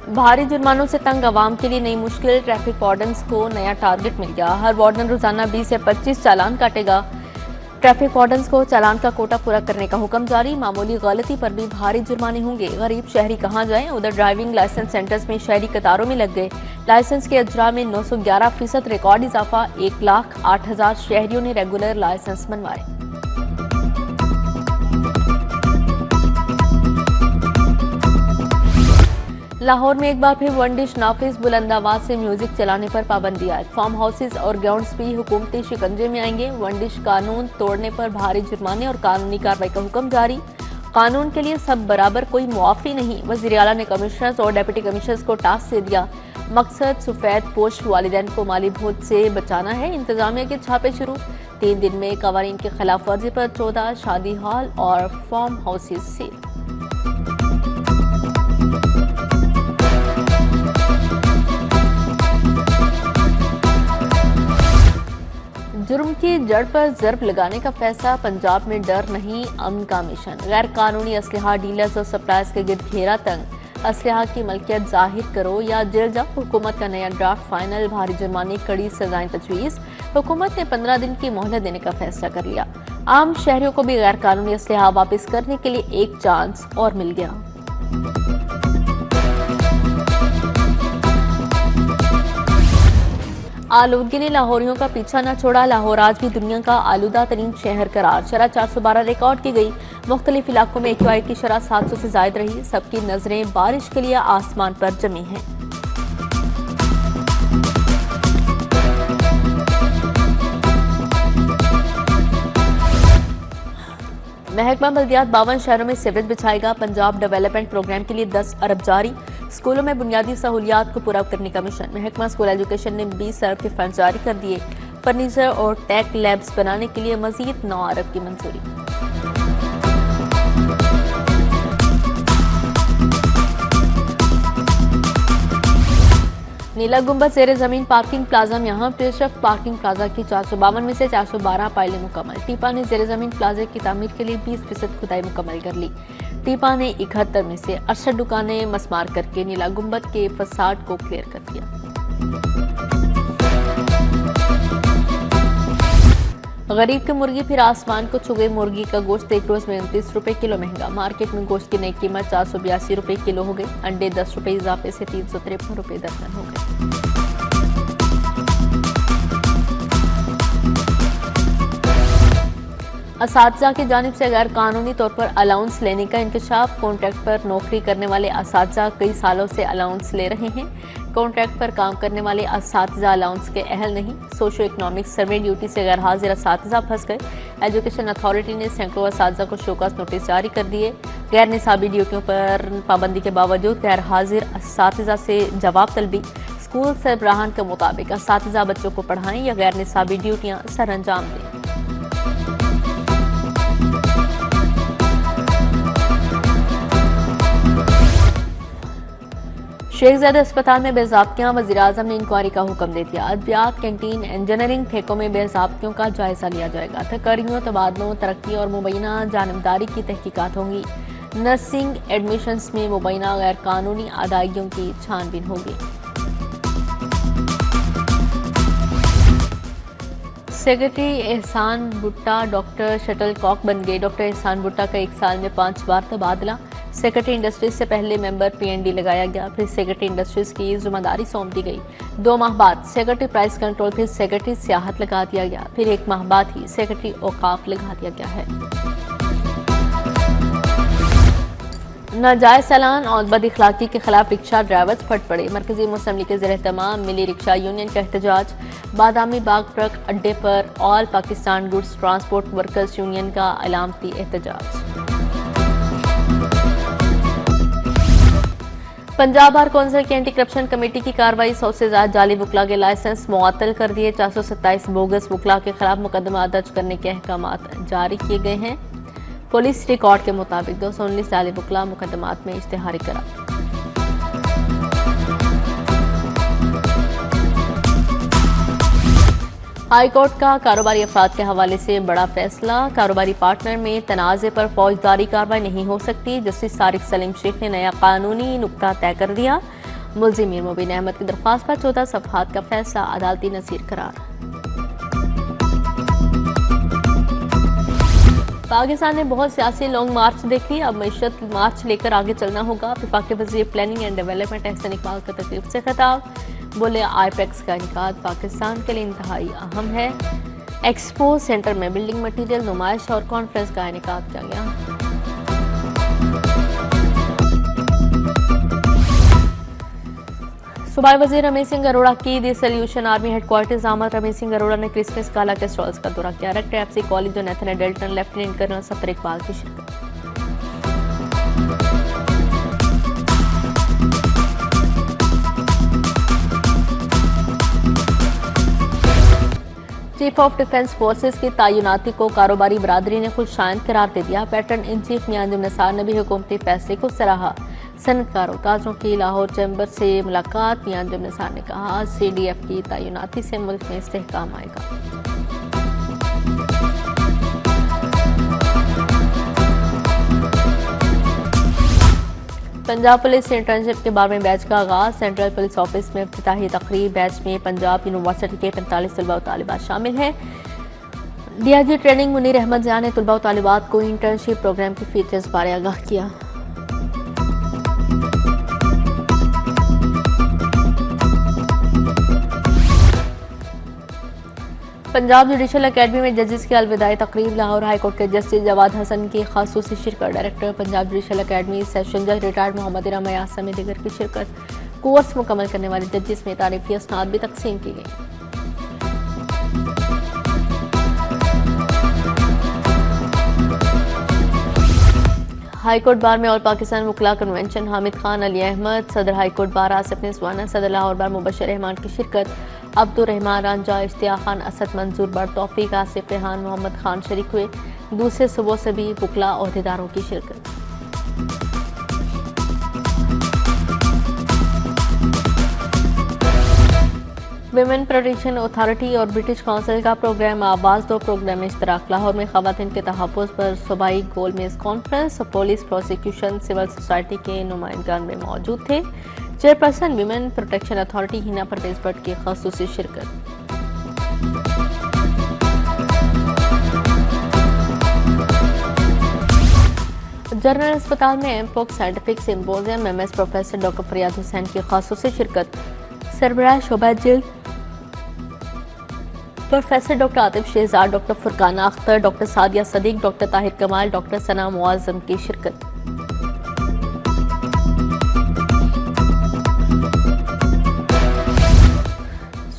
भारी जुर्मानों से तंग आवाम के लिए नई मुश्किल, ट्रैफिक वार्डन्स को नया टारगेट मिल गया। हर वार्डन रोजाना 20 से 25 चालान काटेगा। ट्रैफिक वार्डन्स को चालान का कोटा पूरा करने का हुक्म जारी। मामूली गलती पर भी भारी जुर्माने होंगे। गरीब शहरी कहां जाएं? उधर ड्राइविंग लाइसेंस सेंटर्स में शहरी कतारों में लग गए। लाइसेंस के अजरा में 911% रिकॉर्ड इजाफा। 1,08,000 शहरियों ने रेगुलर लाइसेंस बनवाए। लाहौर में एक बार फिर वन डिश नाफिज, बुलंद आवाज से म्यूजिक चलाने पर पाबंदी आयद। फार्म हाउसेज और ग्राउंड्स भी हुकूमती शिकंजे में आएंगे। वन डिश कानून तोड़ने पर भारी जुर्माने और कानूनी कार्रवाई का हुक्म जारी। कानून के लिए सब बराबर, कोई मुआफी नहीं। वज़ीर आला ने कमिश्नर्स और डिप्टी कमिश्नर्स को टास्क दे दिया। मकसद सफेद पोश वालिदैन को माली बोझ से बचाना है। इंतजामिया के छापे शुरू। 3 दिन में कवानीन की खिलाफ वर्जी पर 14 शादी हॉल और फार्म हाउसेज सील। जुर्म की जड़ पर ज़र्ब लगाने का फैसला। पंजाब में डर नहीं, अमन का मिशन। गैर कानूनी असलहा डीलर्स और सप्लायर्स के गिर्द घेरा तंग। असलहा की मलकियत जाहिर करो या जेल जाओ। हुकूमत का नया ड्राफ्ट फाइनल। भारी जुर्माने, कड़ी सजाएं तजवीज़। हुकूमत ने 15 दिन की मोहलत देने का फैसला कर लिया। आम शहरियों को भी गैर कानूनी असलहा वापस करने के लिए एक चांस और मिल गया। आलूदगी ने लाहौरियों का पीछा न छोड़ा। लाहौर आज भी दुनिया का आलूदा तरीन शहर करार। शरह 412 रिकॉर्ड की गई। मुख्तलिफ इलाकों में AQI की शरह 700 से जायद रही। सबकी नजरें बारिश के लिए आसमान पर जमी हैं। महकमा बल्दियात 52 शहरों में सीवरेज बिछाएगा। पंजाब डेवलपमेंट प्रोग्राम के लिए 10 अरब जारी। स्कूलों में बुनियादी सहूलियात को पूरा करने का मिशन। महकमा स्कूल एजुकेशन ने 20 अरब के फंड जारी कर दिए। फर्नीचर और टेक लैब्स बनाने के लिए मजीद 9 अरब की मंजूरी। नीला गुंबद ज़ेरे जमीन पार्किंग प्लाजा में यहाँ पेशरफ। पार्किंग प्लाजा की 452 में से 412 पायलें मुकम्मल। टीपा ने ज़ेरे जमीन प्लाजा की तामीर के लिए 20% खुदाई मुकम्मल कर ली। टीपा ने 71 में से 68 दुकानें मसमार करके नीला गुंबद के फसाड को क्लियर कर दिया। गरीब की मुर्गी फिर आसमान को छू गई। मुर्गी का गोश्त एक रोज में 29 रुपए किलो महंगा। मार्केट में गोश्त की नई कीमत 482 रुपए किलो हो गई। अंडे 10 रुपए इजाफे से 353 रुपए दर्जन हो गए। असातिज़ा की जानिब से गैर कानूनी तौर पर अलाउंस लेने का इंकशाफ। कॉन्ट्रैक्ट पर नौकरी करने वाले असातिज़ा कई सालों से अलाउंस ले रहे हैं। कॉन्ट्रैक्ट पर काम करने वाले असातिज़ा अलाउंस के अहल नहीं। सोशो इकनॉमिक सर्वे ड्यूटी से गैर हाजिर असातिज़ा फंस गए। एजुकेशन अथॉरिटी ने सैकड़ों असातिज़ा को शोकस नोटिस जारी कर दिए। गैर निसाबी ड्यूटियों पर पाबंदी के बावजूद गैर हाजिर असातिज़ा से जवाब तलबी। स्कूल सरबराहान के मुताबिक असातिज़ा बच्चों को पढ़ाएं या गैर निसाबी ड्यूटियाँ सर अंजाम दें। शेखजादा अस्पताल में बेज़ाब्तियां। वज़ीर-ए-आज़म ने इंक्वायरी का हुक्म दे दिया। अद्वियात, कैंटीन, इंजीनियरिंग ठेकों में बेज़ाब्तियों का जायजा लिया जाएगा। तकरीरों, तबादलों, तरक्की और मुबैना जानबदारी की तहकीकात होंगी। नर्सिंग एडमिशन्स में मुबैना गैर कानूनी अदायगियों की छानबीन होगी। सेक्रेटरी एहसान भुट्टा डॉक्टर शटल कॉक बन गए। डॉक्टर एहसान भुट्टा का 1 साल में 5 बार तबादला। सेक्रेटरी इंडस्ट्रीज से पहले मेंबर PND लगाया गया, फिर सेक्रेटरी इंडस्ट्रीज की जिम्मेदारी सौंप दी गई। 2 माह बाद सेक्रेटरी प्राइस कंट्रोल, फिर सेक्रेटरी सियाहत लगा दिया गया, फिर 1 माह बाद ही सेक्रेटरी औकाफ लगा दिया गया है। नाजायज चालान और बदअखलाकी के खिलाफ रिक्शा ड्राइवर्स फट पड़े। मरकजी मुस्लिम लीग के ज़ेर-ए-तमाम मिली रिक्शा यूनियन का एहतजाज। बादामी बाग ट्रक अड्डे पर all Pakistan goods transport workers union का अलामती एहतजाज। पंजाब बार कौंसिल की एंटी करप्शन कमेटी की कार्रवाई। 100 से ज्यादा जाली वकला के लाइसेंस मुअत्तल कर दिए। 427 बोगस वकला के खिलाफ मुकदमा दर्ज करने के अहकामात जारी किए गए हैं। पुलिस रिकॉर्ड के मुताबिक 219 जाली वकला मुकदमात में इश्तिहारी करार। हाईकोर्ट का कारोबारी अफराद के हवाले से बड़ा फैसला। कारोबारी पार्टनर में तनाज़े पर फौजदारी कार्रवाई नहीं हो सकती। जस्टिस तारिक सलीम शेख ने नया कानूनी नुक्ता तय कर दिया। मुलजिम मीर मुबीन अहमद की दरख्वास्त पर 14 सफ़हात का फैसला अदालती नसीर करार। पाकिस्तान ने बहुत सियासी लॉन्ग मार्च देखी, अब मईशत मार्च लेकर आगे चलना होगा। वफाकी वज़ीर planning and development Ahsan Iqbal का तकरीब से खिताब, बोले आईपेक्स का इनेकाद पाकिस्तान के लिए इंतहाई अहम है। एक्सपो सेंटर में बिल्डिंग मटीरियल नुमाइश और कॉन्फ्रेंस का इनेकाद किया गया। सूबाई वज़ीर रमेश सिंह अरोड़ा की डिसोल्यूशन आर्मी हेडक्वार्टर्स आमद। रमेश सिंह अरोड़ा ने क्रिसमस काला के स्टॉल्स का दौरा किया। डायरेक्टर एफसी कॉलेज और नेथन डेल्टन लेफ्टिनेंट कर्नल सफर इकबाल की शिरकत। चीफ ऑफ डिफेंस फोर्सेस की तैनाती को कारोबारी बरादरी ने खुद शायद करार दे दिया। पैटर्न इन चीफ मियां अंजुम निसार ने भी हुकूमती फैसले को सराहा। सनतकारों ताजरों की लाहौर चैम्बर से मुलाकात, मियां अंजुम निसार ने कहा CDF की तैनाती से मुल्क में इस्तेहकाम आएगा। पंजाब पुलिस इंटर्नशिप के 12वें बैच का आगाज। सेंट्रल पुलिस ऑफिस में इफ्तिताही तकरीब। बैच में पंजाब यूनिवर्सिटी के 45 तलबा व तालिबात शामिल हैं। DIG ट्रेनिंग मुनीर अहमद ज़िया ने तलबा व तालिबात को इंटर्नशिप प्रोग्राम के फीचर्स बारे आगाह किया। पंजाब जुडिशल अकेडमी में जजेस की अलविदाई तकरीब। लाहौर हाई कोर्ट के जस्टिस जवाद हसन की खासूसी शिरकत। Director Punjab judicial academy session जज रिटायर्ड मोहम्मद इराम अयाज समेत दीगर की शिरकत। कोर्स मुकम्मल करने वाले जजेस में तारीफी असनाद भी तकसीम की गई। हाईकोर्ट बार में ऑल पाकिस्तान वकला कन्वेंशन। हामिद खान, अली अहमद, सदर हाईकोर्ट बार आसिफ निस्वाना, सदर लाहौर बार मुबशर रहमान की शिरकत। अब्दुल रहमान रांझा, इश्तियाक खान, असद मंजूर बर, तौफीक, आसिफ रेहान, मोहम्मद खान शरीक हुए। दूसरे सूबों से भी वकला ओहदेदारों की शिरकत। विमेन प्रोटेक्शन अथॉरिटी और ब्रिटिश काउंसिल का प्रोग्राम आवाज़ दो प्रोग्राम में इश्तराक। लाहौर में ख़वातीन के तहफ़्फ़ुज़ पर सूबाई गोल मेज़ conference. Police, prosecution, civil society के नुमाइंदगान में मौजूद थे। Chairperson women protection authority Hina Parvez Bhatt की ख़ासूसी शिरकत। जनरल अस्पताल में mpox scientific symposium. MS professor doctor Fariyad Hussain की ख़ासूसी शिरकत। सरबराह शोबा जिल्द professor doctor Atif Shahzad, doctor Furqana Akhtar, doctor Sadia Sadiq, doctor Tahir Kamal, doctor सना मुआज़म की शिरकत।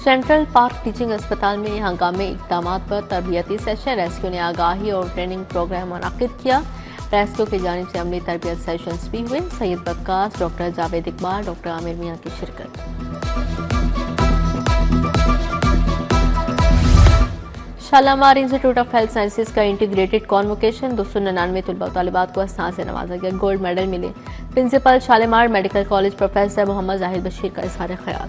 सेंट्रल पार्क टीचिंग अस्पताल में हंगामे इक़दामात पर तरबियती सेशन। रेस्क्यू ने आगाही और ट्रेनिंग प्रोग्राम मुनक़िद किया। रेस्क्यू की जानिब से अमली तरबियत सेशंस भी हुए। सैयद बक्कास, डॉक्टर जावेद इकबाल, डॉक्टर आमिर मियाँ की शिरकत। Shalamar institute of health sciences का इंटीग्रेटेड कॉन्वोकेशन। 299 तलबा व तालिबात को असनाद से नवाजा गया। गोल्ड मेडल मिले। Principal Shalamar medical college professor Mohammad Zahid Bashir का इज़हार ख्याल।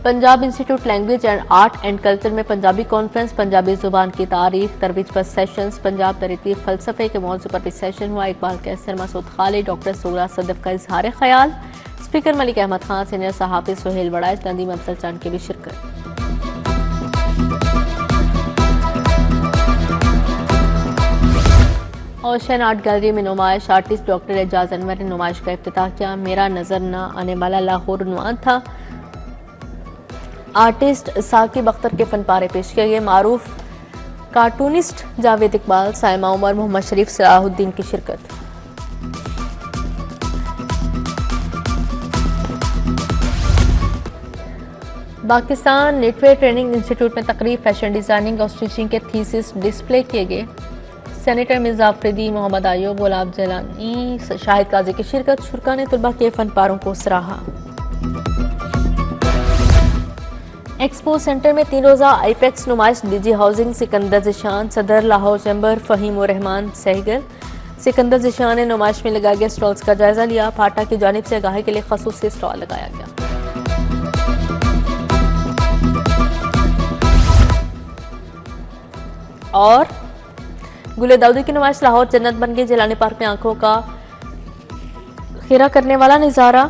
Punjab institute language and art and culture में पंजाबी कॉन्फ्रेंस। पंजाबी जुबान की तारीख तरवीज पर सेशंस। पंजाब तरतीब फ़लसफ़े के मौजू पर भी सेशन हुआ। इकबाल कैसर, मसूद खालिद, डॉक्टर सोगरा सदफ का इज़हार ख्याल। स्पीकर मलिक अहमद खान, सीनियर सहाफ़ी सुहेल वड़ाइच, नदीम अफजल चांद की भी शिरकत। ओशन आर्ट गैलरी में नुमाइश। आर्टिस्ट डॉक्टर एजाज अनवर ने नुमाइश का इफ्तिताह किया। मेरा नजर न आने वाला लाहौर उन्वान था। आर्टिस्ट साकिब अख्तर के फन पारे पेश किए गए। मारूफ कार्टूनिस्ट जावेद इकबाल, साइमा उमर, मोहम्मद शरीफ, सलाहुद्दीन की शिरकत। पाकिस्तान नेटवे ट्रेनिंग इंस्टीट्यूट में तकरीब। फैशन डिजाइनिंग और स्टिचिंग के थीसिस डिस्प्ले किए गए। सेनेटर मिर्जा अफरीदी, मोहम्मद आयूब, गुलाब जलानी, शाहिद काजी की शिरकत। शुरा ने तलबा के फन पारों को सराहा। एक्सपो सेंटर में 3 रोज़ा आईपेक्स नुमाइश। DG हाउसिंग सिकंदर ज़िशान, सदर लाहौर चैम्बर फ़हीम उर रहमान सहगल। सिकंदर ज़िशान ने नुमाइश में लगाए गए स्टॉल्स का जायजा लिया। फाटा की जानिब से आगाही के लिए खसूसी स्टॉल लगाया गया। और गुले दाऊदी की नुमाइश। लाहौर जन्नत बन गई। जिलानी पार्क में आंखों का बिखेरा करने वाला नज़ारा,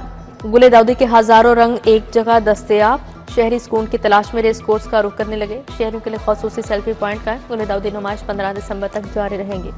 गुले दाऊदी के हजारों रंग एक जगह दस्तयाब। शहरी सुकून की तलाश में रेस कोर्स का रुख करने लगे। शहरों के लिए खसूसी सेल्फी पॉइंट का गुले दाऊदी नुमाइश 15 दिसंबर तक जारी रहेंगे।